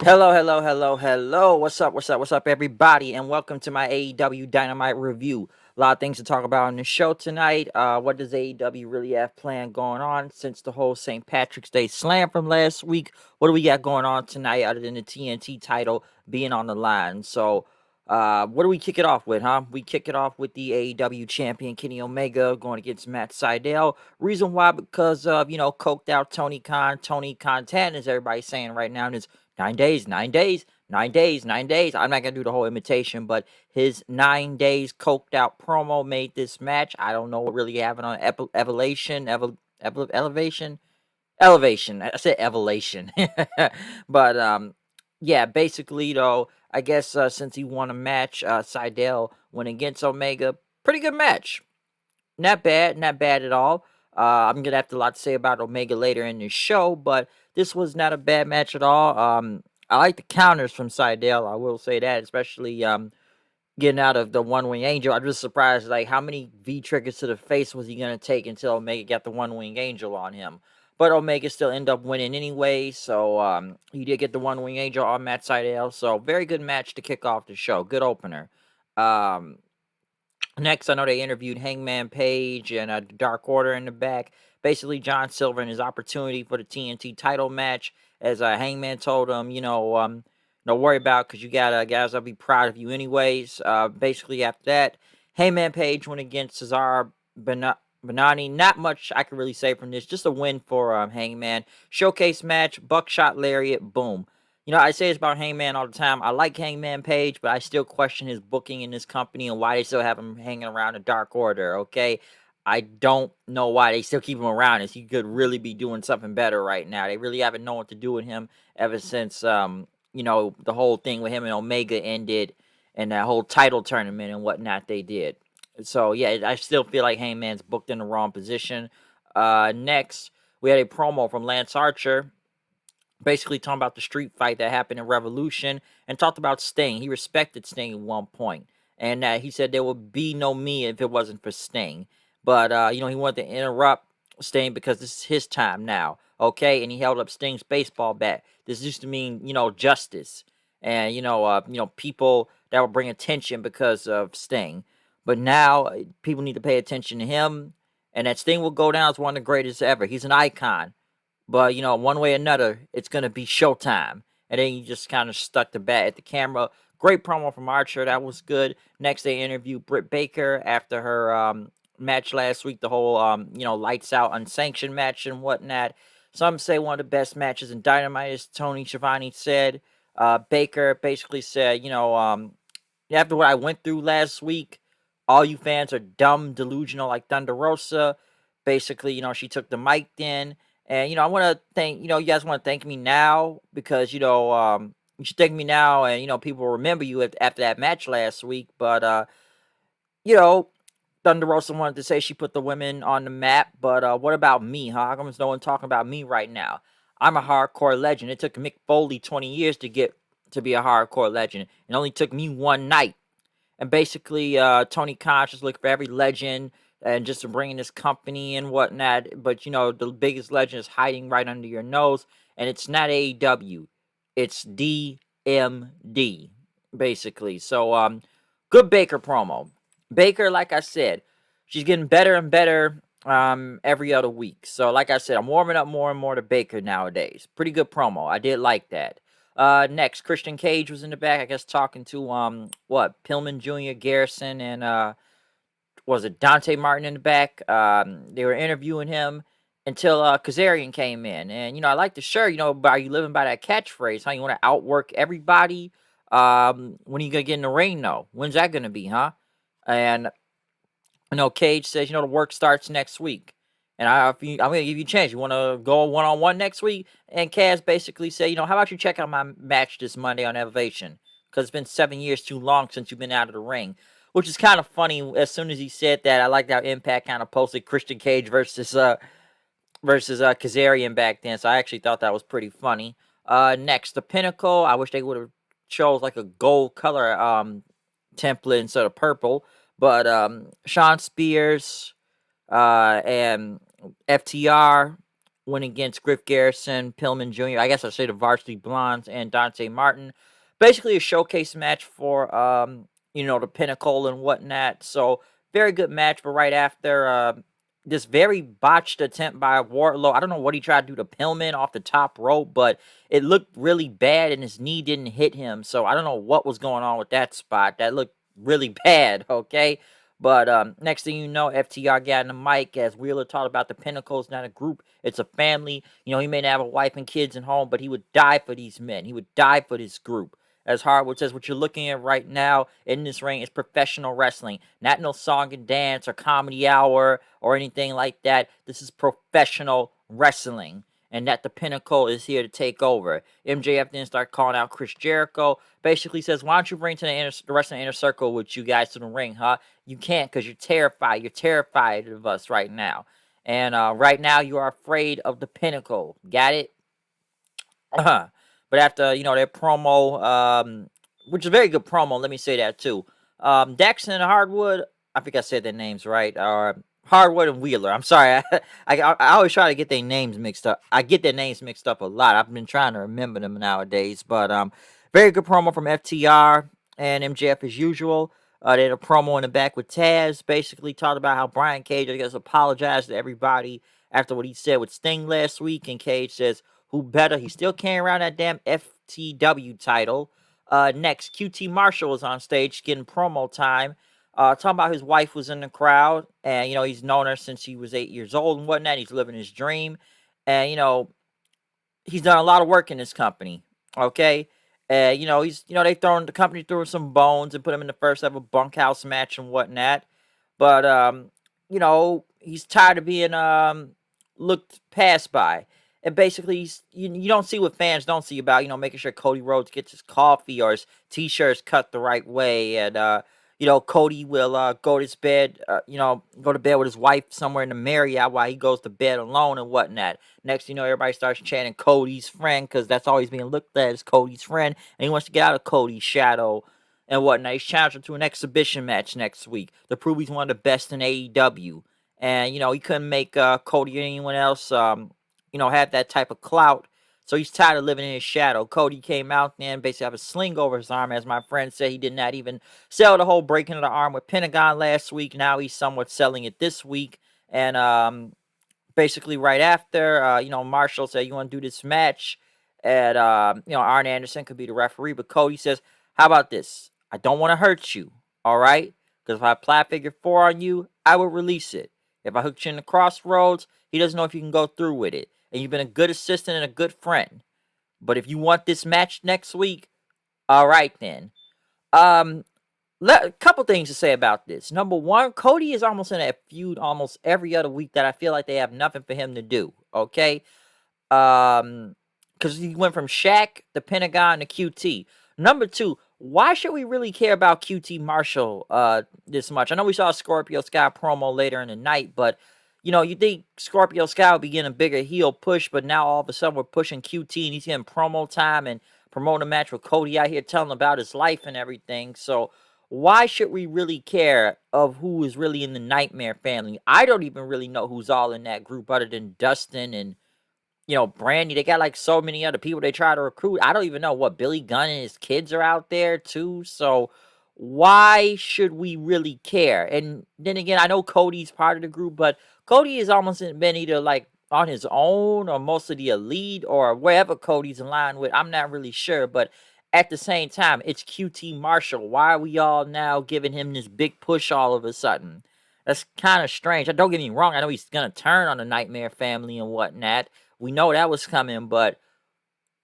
Hello, hello, hello, hello. What's up, everybody? And welcome to my AEW Dynamite review. A lot of things to talk about on the show tonight. What does AEW really have planned going on since the whole St. Patrick's Day slam from last week? What do we got going on tonight other than the TNT title being on the line? What do we kick it off with, huh? We kick it off with the AEW champion Kenny Omega going against Matt Seidel. Reason why? Because of, coked out Tony Khan, as everybody's saying right now, and his 9 days, 9 days, 9 days, 9 days. I'm not gonna do the whole imitation, but his 9 days coked out promo made this match. I don't know what really happened on elevation. I said evolution, but yeah. Basically, though, I guess since he won a match, Seidel went against Omega. Pretty good match. Not bad at all. I'm gonna have a lot to say about Omega later in the show, but this was not a bad match at all. I like the counters from Seidel. I will say that, especially getting out of the One Wing Angel. I'm just surprised, like how many V triggers to the face was he gonna take until Omega got the One Wing Angel on him. But Omega still ended up winning anyway, so he did get the One Wing Angel on Matt Seidel. So very good match to kick off the show. Good opener. Um, Next, I know they interviewed Hangman Page and Dark Order in the back. Basically, John Silver and his opportunity for the TNT title match. As Hangman told him, don't worry about because you got guys. I'll be proud of you anyways. Basically, after that, Hangman Page went against Cesar Bonani. Not much I can really say from this. Just a win for Hangman. Showcase match, buckshot lariat, boom. I say this about Hangman all the time. I like Hangman Page, but I still question his booking in this company and why they still have him hanging around the Dark Order, okay? I don't know why they still keep him around, as he could really be doing something better right now. They really haven't known what to do with him ever since, the whole thing with him and Omega ended and that whole title tournament and whatnot they did. So, yeah, I still feel like Hangman's booked in the wrong position. Next, we had a promo from Lance Archer basically talking about the street fight that happened in Revolution and talked about Sting. He respected Sting at one point, and he said there would be no me if it wasn't for Sting. But he wanted to interrupt Sting because this is his time now, okay? And he held up Sting's baseball bat. This used to mean justice, and people that would bring attention because of Sting. But now people need to pay attention to him, and that Sting will go down as one of the greatest ever. He's an icon. But one way or another, it's gonna be showtime. And then you just kind of stuck the bat at the camera. Great promo from Archer, that was good. Next, they interviewed Brit Baker after her match last week, the whole lights out unsanctioned match and whatnot. Some say one of the best matches in Dynamite, as Tony Schiavone said. Baker basically said, after what I went through last week, all you fans are dumb, delusional like Thunder Rosa. Basically, she took the mic then. And, I want to thank, you guys want to thank me now because, you should thank me now and, people remember you after that match last week. But, you know, Thunder Rosa wanted to say she put the women on the map. But what about me, huh? How come there's no one talking about me right now? I'm a hardcore legend. It took Mick Foley 20 years to get to be a hardcore legend. It only took me one night. And basically, Tony Khan just looking for every legend and just bringing this company and whatnot. But the biggest legend is hiding right under your nose, and it's not AEW, it's DMD, basically. So, good Baker promo. Baker, like I said, she's getting better and better every other week. So, like I said, I'm warming up more and more to Baker nowadays. Pretty good promo. I did like that. Next, Christian Cage was in the back, I guess, talking to Pillman Jr., Garrison, and was it Dante Martin in the back? They were interviewing him until Kazarian came in, and I like the shirt. By you living by that catchphrase, how you want to outwork everybody. When are you gonna get in the ring though? When's that gonna be, huh? And Cage says, the work starts next week. And I'm going to give you a chance. You want to go one-on-one next week? And Kaz basically said, how about you check out my match this Monday on Elevation? Because it's been 7 years too long since you've been out of the ring. Which is kind of funny. As soon as he said that, I liked how Impact kind of posted Christian Cage versus Kazarian back then. So I actually thought that was pretty funny. Next, the Pinnacle. I wish they would have chose like a gold color template instead of purple. But Sean Spears and FTR went against Griff Garrison, Pillman Jr. I guess I say the Varsity Blondes and Dante Martin. Basically a showcase match for the Pinnacle and whatnot. So very good match, but right after this very botched attempt by Wardlow. I don't know what he tried to do to Pillman off the top rope, but it looked really bad and his knee didn't hit him. So I don't know what was going on with that spot. That looked really bad, okay? But next thing you know, FTR got in the mic as Wheeler talked about the Pinnacle. It's not a group, it's a family. He may not have a wife and kids at home, but he would die for these men. He would die for this group. As Hardwood says, what you're looking at right now in this ring is professional wrestling. Not no song and dance or comedy hour or anything like that. This is professional wrestling. And that the Pinnacle is here to take over. MJF then start calling out Chris Jericho. Basically says, why don't you bring to the rest of the inner circle with you guys to the ring, huh? You can't because you're terrified. You're terrified of us right now. And right now you are afraid of the Pinnacle. Got it? But after their promo, which is a very good promo, let me say that too. Dax and Hardwood, I think I said their names right. Hardwood and Wheeler. I'm sorry, I always try to get their names mixed up. I get their names mixed up a lot. I've been trying to remember them nowadays, but very good promo from FTR and MJF as usual. They had a promo in the back with Taz, basically talked about how Brian Cage, I guess, apologized to everybody after what he said with Sting last week, and Cage says, who better? He's still carrying around that damn FTW title. Next, QT Marshall was on stage getting promo time. Talking about his wife was in the crowd, and he's known her since he was 8 years old and whatnot. He's living his dream, and he's done a lot of work in this company. Okay, they thrown the company through some bones and put him in the first ever bunkhouse match and whatnot. But he's tired of being looked past by. And basically, you don't see what fans don't see about, making sure Cody Rhodes gets his coffee or his t-shirts cut the right way. And, Cody will go to his bed, go to bed with his wife somewhere in the Marriott while he goes to bed alone and whatnot. Next, everybody starts chanting Cody's friend because that's always being looked at as Cody's friend. And he wants to get out of Cody's shadow and whatnot. He's challenged him to an exhibition match next week to prove he's one of the best in AEW. And, he couldn't make Cody or anyone else have that type of clout. So he's tired of living in his shadow. Cody came out and basically have a sling over his arm. As my friend said, he did not even sell the whole breaking of the arm with Pentagon last week. Now he's somewhat selling it this week. And basically right after, Marshall said, you want to do this match? And, Arn Anderson could be the referee. But Cody says, how about this? I don't want to hurt you, all right? Because if I apply figure 4 on you, I will release it. If I hooked you in the crossroads, he doesn't know if you can go through with it. And you've been a good assistant and a good friend. But if you want this match next week, all right then. A couple things to say about this. Number one, Cody is almost in a feud almost every other week that I feel like they have nothing for him to do. Okay, because he went from Shaq, the Pentagon, to QT. Number two, why should we really care about QT Marshall this much? I know we saw a Scorpio Sky promo later in the night, but you think Scorpio Sky would be getting a bigger heel push, but now all of a sudden we're pushing QT and he's getting promo time and promoting a match with Cody out here telling about his life and everything. So why should we really care of who is really in the Nightmare family? I don't even really know who's all in that group other than Dustin and Brandy. They got like so many other people they try to recruit. I don't even know what Billy Gunn and his kids are out there too. So why should we really care? And then again, I know Cody's part of the group, but Cody has almost been either like on his own or most of the elite or wherever Cody's in line with. I'm not really sure, but at the same time, it's QT Marshall. Why are we all now giving him this big push all of a sudden? That's kind of strange. Don't get me wrong. I know he's going to turn on the Nightmare family and whatnot. We know that was coming, but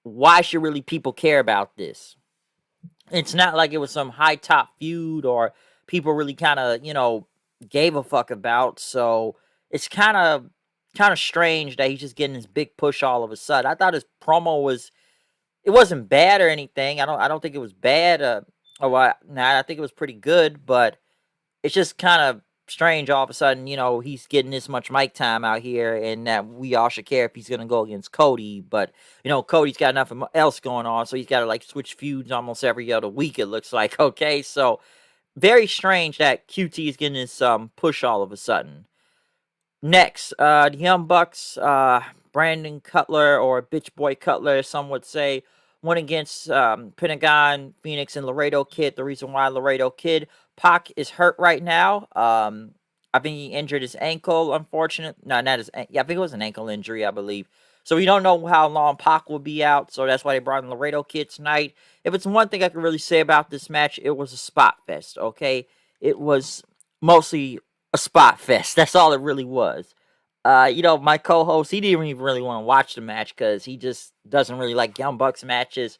why should really people care about this? It's not like it was some high top feud or people really kind of, gave a fuck about. So it's kind of strange that he's just getting this big push all of a sudden. I thought his promo it wasn't bad or anything. I don't think it was bad. I think it was pretty good, but it's just kind of strange all of a sudden, he's getting this much mic time out here and that we all should care if he's going to go against Cody. But, Cody's got nothing else going on, so he's got to like switch feuds almost every other week, it looks like. Okay, so very strange that QT is getting this push all of a sudden. Next, the Young Bucks, Brandon Cutler, or Bitch Boy Cutler, as some would say, went against Pentagon, Phoenix, and Laredo Kid. The reason why Laredo Kid, Pac is hurt right now. I think he injured his ankle, unfortunately. No, not his yeah, I think it was an ankle injury, I believe. So we don't know how long Pac will be out, so that's why they brought in Laredo Kid tonight. If it's one thing I can really say about this match, it was a spot fest, okay? It was mostly a spot fest. That's all it really was. My co-host, he didn't even really want to watch the match because he just doesn't really like Young Bucks matches.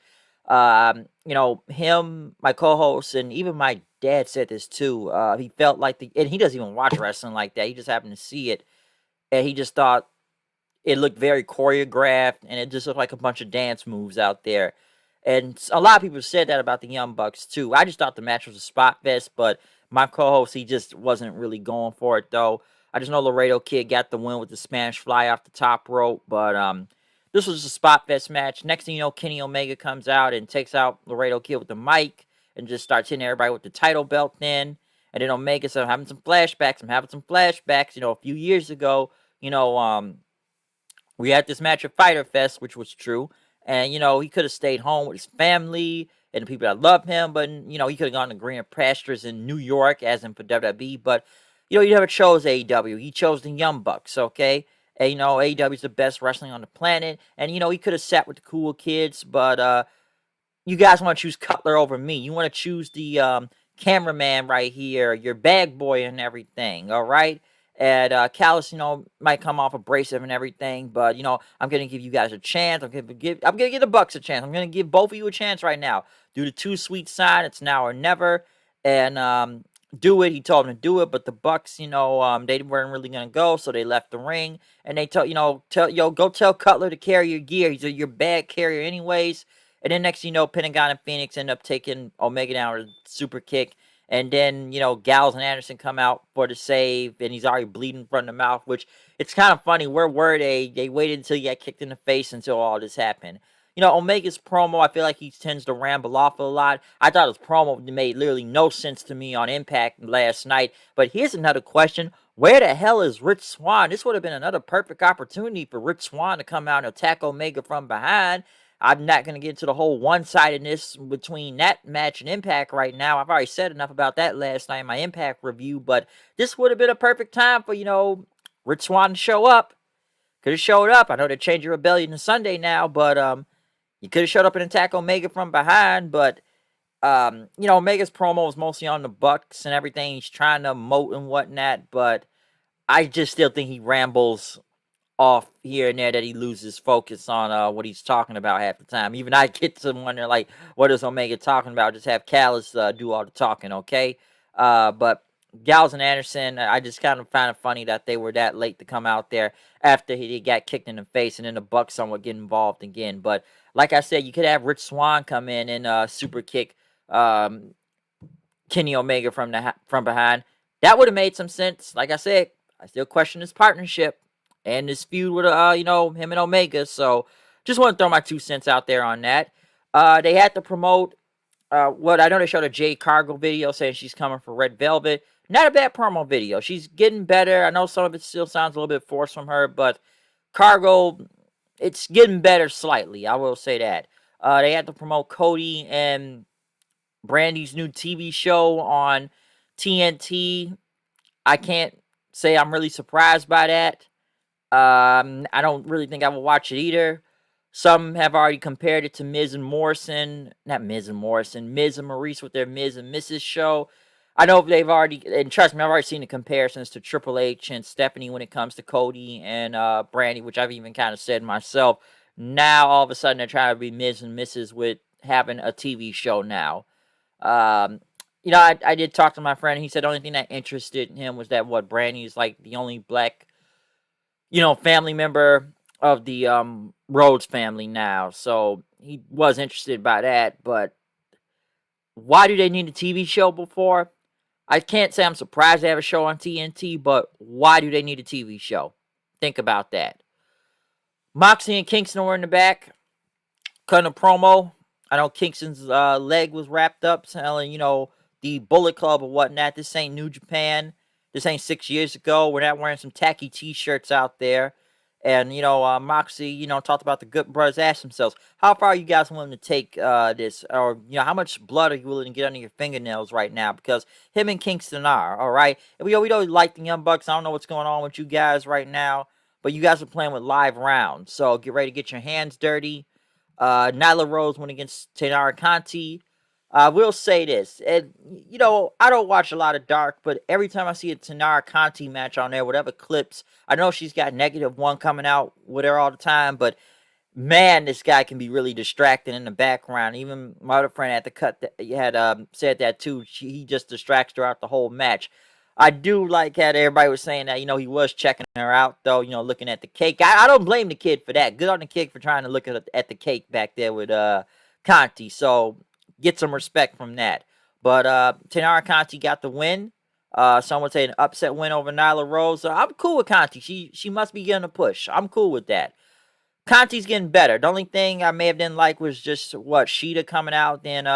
Him, my co-host, and even my dad said this too. He felt like and he doesn't even watch wrestling like that. He just happened to see it, and he just thought it looked very choreographed, and it just looked like a bunch of dance moves out there. And a lot of people said that about the Young Bucks too. I just thought the match was a spot fest, but my co-host, he just wasn't really going for it though. I just know Laredo Kid got the win with the Spanish Fly off the top rope, but this was a spot fest match. Next thing you know, Kenny Omega comes out and takes out Laredo Kid with the mic and just starts hitting everybody with the title belt then. And then Omega said, I'm having some flashbacks. A few years ago, we had this match at Fighter Fest, which was true. And, he could have stayed home with his family and the people that love him. But, he could have gone to greener pastures in New York, as in for WWE. But, he never chose AEW. He chose the Young Bucks, okay? And, AEW is the best wrestling on the planet. And, he could have sat with the cool kids. But you guys want to choose Cutler over me. You want to choose the cameraman right here, your bag boy and everything, all right? And Callis, might come off abrasive and everything, but I'm gonna give you guys a chance. I'm gonna give the Bucks a chance. I'm gonna give both of you a chance right now. Do the too sweet sign. It's now or never, and do it. He told them to do it, but the Bucks, they weren't really gonna go, so they left the ring. And they go tell Cutler to carry your gear. He's your bag carrier, anyways. And then next thing you know, Pentagon and Phoenix end up taking Omega down with a super kick. And then, Gallows and Anderson come out for the save, and he's already bleeding from the mouth, which it's kind of funny. Where were they? They waited until he got kicked in the face until all this happened. Omega's promo, I feel like he tends to ramble off a lot. I thought his promo made literally no sense to me on Impact last night. But here's another question. Where the hell is Rich Swann? This would have been another perfect opportunity for Rich Swann to come out and attack Omega from behind. I'm not going to get into the whole one-sidedness between that match and Impact right now. I've already said enough about that last night in my Impact review, but this would have been a perfect time for, Rich Swann to show up. Could have showed up. I know they're changing Rebellion to Sunday now, but you could have showed up and attacked Omega from behind, but Omega's promo was mostly on the Bucks and everything. He's trying to emote and whatnot, but I just still think he rambles off here and there, that he loses focus on what he's talking about half the time. Even I get to wonder, like, what is Omega talking about? Just have Callis do all the talking, okay? But Gallows and Anderson, I just kind of find it funny that they were that late to come out there after he got kicked in the face, and then the Bucks somewhat get involved again. But like I said, you could have Rich Swann come in and super kick Kenny Omega from behind. That would have made some sense. Like I said, I still question his partnership and this feud with him and Omega. So just want to throw my 2 cents out there on that. They had to promote what I know, they showed a Jade Cargill video saying she's coming for Red Velvet. Not a bad promo video. She's getting better. I know some of it still sounds a little bit forced from her, but Cargill, it's getting better slightly. I will say that. They had to promote Cody and Brandy's new TV show on TNT. I can't say I'm really surprised by that. I don't really think I will watch it either. Some have already compared it to Miz and Morrison. Not Miz and Morrison. Miz and Maurice with their Miz and Mrs. show. I know they've already, and trust me, I've already seen the comparisons to Triple H and Stephanie when it comes to Cody and Brandy, which I've even kind of said myself. Now, all of a sudden, they're trying to be Miz and Mrs. with having a TV show now. I did talk to my friend. He said the only thing that interested him was that Brandy is like the only black family member of the Rhodes family now. So he was interested by that. But why do they need a TV show before? I can't say I'm surprised they have a show on TNT, but why do they need a TV show? Think about that. Moxley and Kingston were in the back, cutting a promo. I know Kingston's leg was wrapped up, telling, the Bullet Club or whatnot. This ain't New Japan. This ain't 6 years ago. We're not wearing some tacky t-shirts out there. And Moxie, talked about the good brothers. Asked themselves, how far are you guys willing to take this, or how much blood are you willing to get under your fingernails right now? Because him and Kingston are all right. And we don't like the Young Bucks. I don't know what's going on with you guys right now, but you guys are playing with live rounds, so get ready to get your hands dirty. Nyla Rose went against Taynara Conti. I will say this, and I don't watch a lot of Dark, but every time I see a Taynara Conti match on there, whatever clips, I know she's got -1 coming out with her all the time, but man, this guy can be really distracting in the background. Even my other friend at the cut that had said that too. He just distracts throughout the whole match. I do like how everybody was saying that, he was checking her out, though, looking at the cake. I don't blame the kid for that. Good on the kid for trying to look at the cake back there with Conti. So, get some respect from that. But Taynara Conti got the win. Some would say an upset win over Nyla Rose. I'm cool with Conti. She must be getting a push. I'm cool with that. Conti's getting better. The only thing I may have didn't like was just what Sheeta coming out then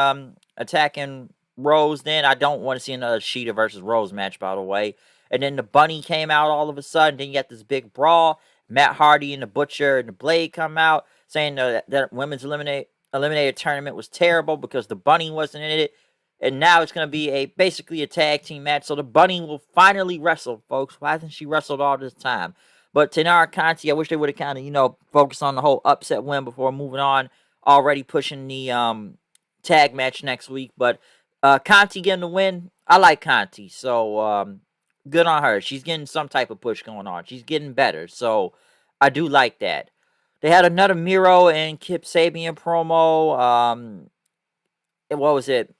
attacking Rose. Then I don't want to see another Sheeta versus Rose match, by the way. And then the Bunny came out all of a sudden. Then you got this big brawl. Matt Hardy and the Butcher and the Blade come out saying that women's eliminated tournament was terrible because the Bunny wasn't in it. And now it's going to be basically a tag team match. So the Bunny will finally wrestle, folks. Why hasn't she wrestled all this time? But Taynara Conti, I wish they would have kind of, focused on the whole upset win before moving on. Already pushing the tag match next week. But Conti getting the win, I like Conti. So good on her. She's getting some type of push going on. She's getting better. So I do like that. They had another Miro and Kip Sabian promo. What was it?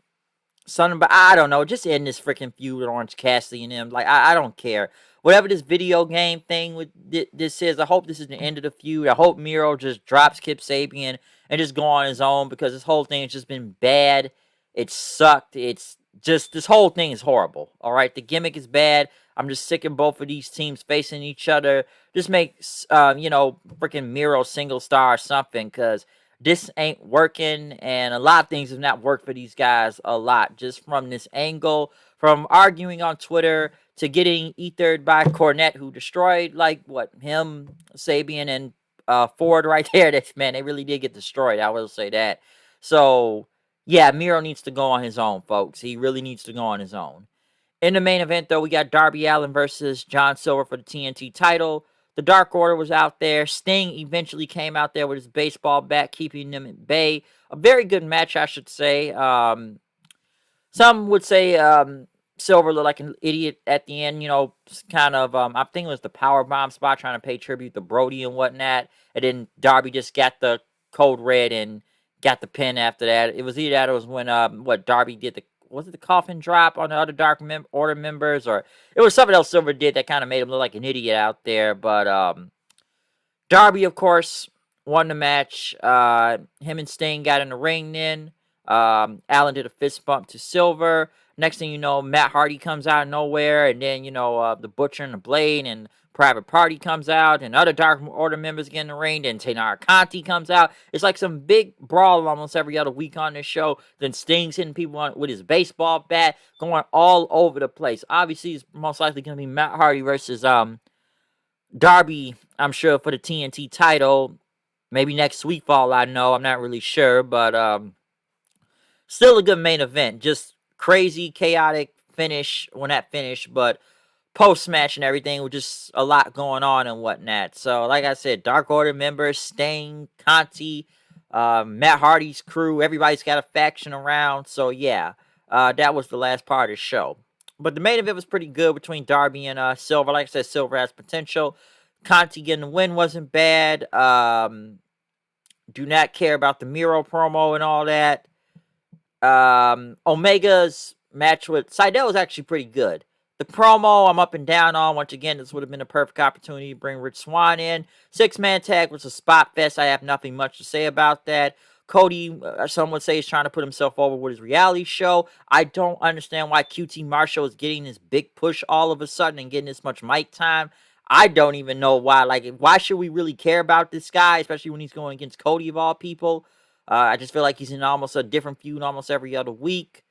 Something, but I don't know. Just end this freaking feud with Orange Cassidy and them. Like, I don't care. Whatever this video game thing with this is, I hope this is the end of the feud. I hope Miro just drops Kip Sabian and just go on his own, because this whole thing has just been bad. It sucked. It's just, this whole thing is horrible. All right, the gimmick is bad. I'm just sick of both of these teams facing each other. Just make, freaking Miro single star or something, because this ain't working, and a lot of things have not worked for these guys a lot. Just from this angle, from arguing on Twitter to getting ethered by Cornette, who destroyed, him, Sabian, and Ford right there. Man, they really did get destroyed. I will say that. So, yeah, Miro needs to go on his own, folks. He really needs to go on his own. In the main event, though, we got Darby Allin versus John Silver for the TNT title. The Dark Order was out there. Sting eventually came out there with his baseball bat, keeping them at bay. A very good match, I should say. Some would say Silver looked like an idiot at the end. Kind of, I think it was the power bomb spot, trying to pay tribute to Brody and whatnot. And then Darby just got the code red and got the pin after that. It was either that or it was when Darby did was it the coffin drop on the other Dark Order members, or it was something else Silver did that kind of made him look like an idiot out there. But Darby, of course, won the match. Him and Sting got in the ring then. Allin did a fist bump to Silver. Next thing you know, Matt Hardy comes out of nowhere, and then, the Butcher and the Blade and Private Party comes out, and other Dark Order members get in the ring, then Taynara Conti comes out. It's like some big brawl almost every other week on this show. Then Sting's hitting people with his baseball bat, going all over the place. Obviously, it's most likely going to be Matt Hardy versus Darby, I'm sure, for the TNT title. Maybe next week, for all I know. I'm not really sure, but still a good main event. Just crazy, chaotic finish when that finished, but post-match and everything with just a lot going on and whatnot. So, like I said, Dark Order members, Sting, Conti, Matt Hardy's crew, everybody's got a faction around. So, yeah, that was the last part of the show. But the main event was pretty good between Darby and Silver. Like I said, Silver has potential. Conti getting the win wasn't bad. Do not care about the Miro promo and all that. Omega's match with Seidel was actually pretty good. The promo, I'm up and down on. Once again, this would have been a perfect opportunity to bring Rich Swann in. 6-man tag was a spot fest. I have nothing much to say about that. Cody, some would say, is trying to put himself over with his reality show. I don't understand why QT Marshall is getting this big push all of a sudden and getting this much mic time. I don't even know why. Why should we really care about this guy, especially when he's going against Cody of all people? I just feel like he's in almost a different feud almost every other week.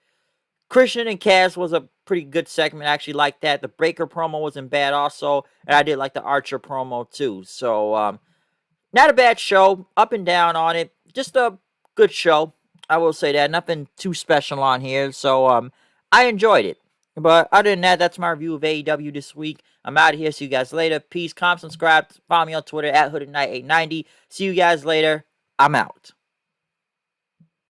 Christian and Cass was a pretty good segment. I actually like that. The Breaker promo wasn't bad also, and I did like the Archer promo too. So not a bad show. Up and down on it. Just a good show. I will say that. Nothing too special on here. So I enjoyed it. But other than that, that's my review of AEW this week. I'm out of here. See you guys later. Peace. Comment, subscribe. Follow me on Twitter at HoodedKnight890. See you guys later. I'm out.